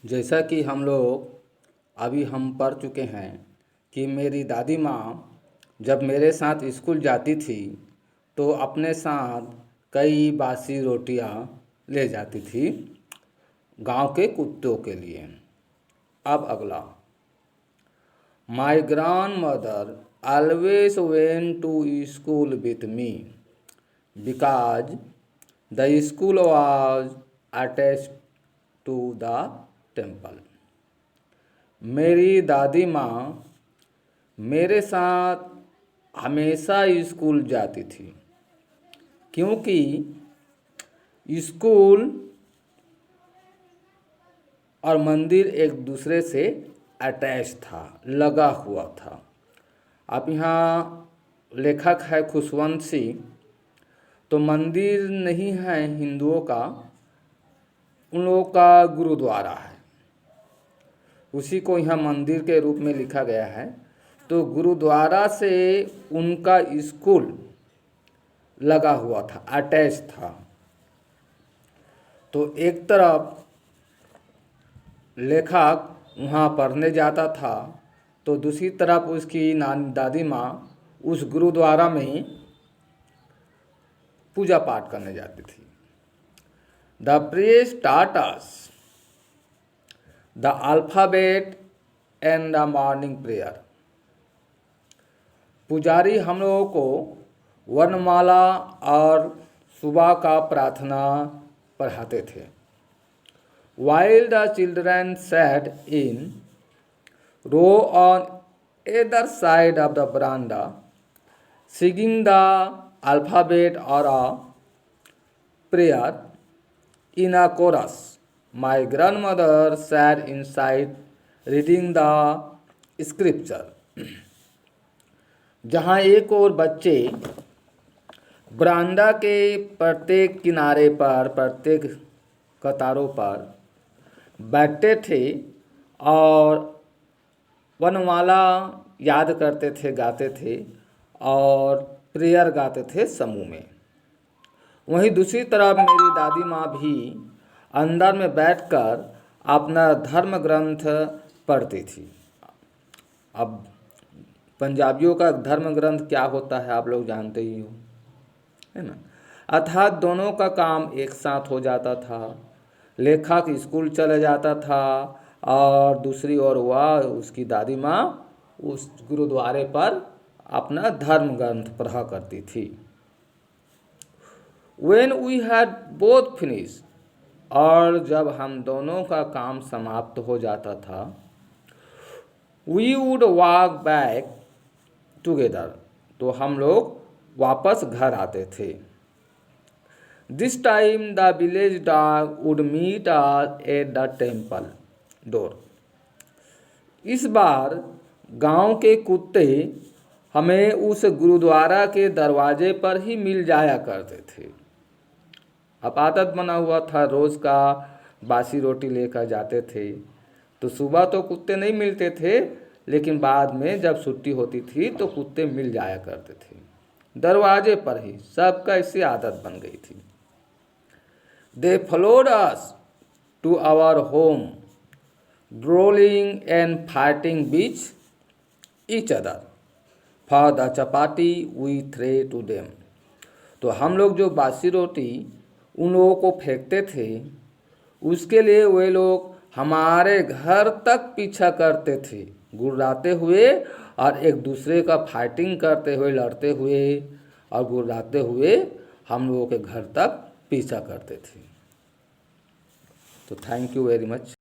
जैसा कि हम लोग अभी हम पढ़ चुके हैं कि मेरी दादी माँ जब मेरे साथ स्कूल जाती थी तो अपने साथ कई बासी रोटियां ले जाती थी गांव के कुत्तों के लिए। अब अगला, my grand mother always went to school with me because the school was attached to the temple। मेरी दादी माँ मेरे साथ हमेशा स्कूल जाती थी क्योंकि स्कूल और मंदिर एक दूसरे से अटैच था, लगा हुआ था। अब यहाँ लेखक है खुशवंत सिंह, तो मंदिर नहीं है हिंदुओं का, उन लोगों का गुरुद्वारा है, उसी को यहाँ मंदिर के रूप में लिखा गया है। तो गुरुद्वारा से उनका स्कूल लगा हुआ था, अटैच था। तो एक तरफ लेखक वहाँ पढ़ने जाता था तो दूसरी तरफ उसकी दादी माँ उस गुरुद्वारा में पूजा पाठ करने जाती थी। The priest taught us the alphabet and the morning prayer। पुजारी हम लोगों को वर्णमाला और सुबह का प्रार्थना पढ़ाते थे। While the children sat in row on either side of the veranda, singing the alphabet or a prayer in a chorus, my grandmother sat inside reading the scripture। जहाँ एक और बच्चे बरामदा के प्रत्येक किनारे पर, प्रत्येक कतारों पर बैठते थे और वर्णमाला याद करते थे, गाते थे और प्रेयर गाते थे समूह में। वहीं दूसरी तरफ मेरी दादी माँ भी अंदर में बैठकर अपना धर्म ग्रंथ पढ़ती थी। अब पंजाबियों का धर्म ग्रंथ क्या होता है आप लोग जानते ही हो, है ना। अर्थात दोनों का काम एक साथ हो जाता था। लेखक स्कूल चले जाता था और दूसरी ओर वह उसकी दादी माँ उस गुरुद्वारे पर अपना धर्म ग्रंथ पढ़ा करती थी। When we had both finished, और जब हम दोनों का काम समाप्त हो जाता था, we would walk back together, तो हम लोग वापस घर आते थे। This time the village dog would meet us at the temple door। इस बार गांव के कुत्ते हमें उस गुरुद्वारा के दरवाजे पर ही मिल जाया करते थे। अब आदत बना हुआ था, रोज़ का बासी रोटी लेकर जाते थे। तो सुबह तो कुत्ते नहीं मिलते थे, लेकिन बाद में जब छुट्टी होती थी तो कुत्ते मिल जाया करते थे दरवाजे पर ही। सबका इससे आदत बन गई थी। They followed us to our home, drooling and fighting with each other for the chapati we threw to them। तो हम लोग जो बासी रोटी उन लोगों को फेंकते थे, उसके लिए वे लोग हमारे घर तक पीछा करते थे, गुर्राते हुए और एक दूसरे का फाइटिंग करते हुए, लड़ते हुए और गुर्राते हुए हम लोगों के घर तक पीछा करते थे। तो थैंक यू वेरी मच।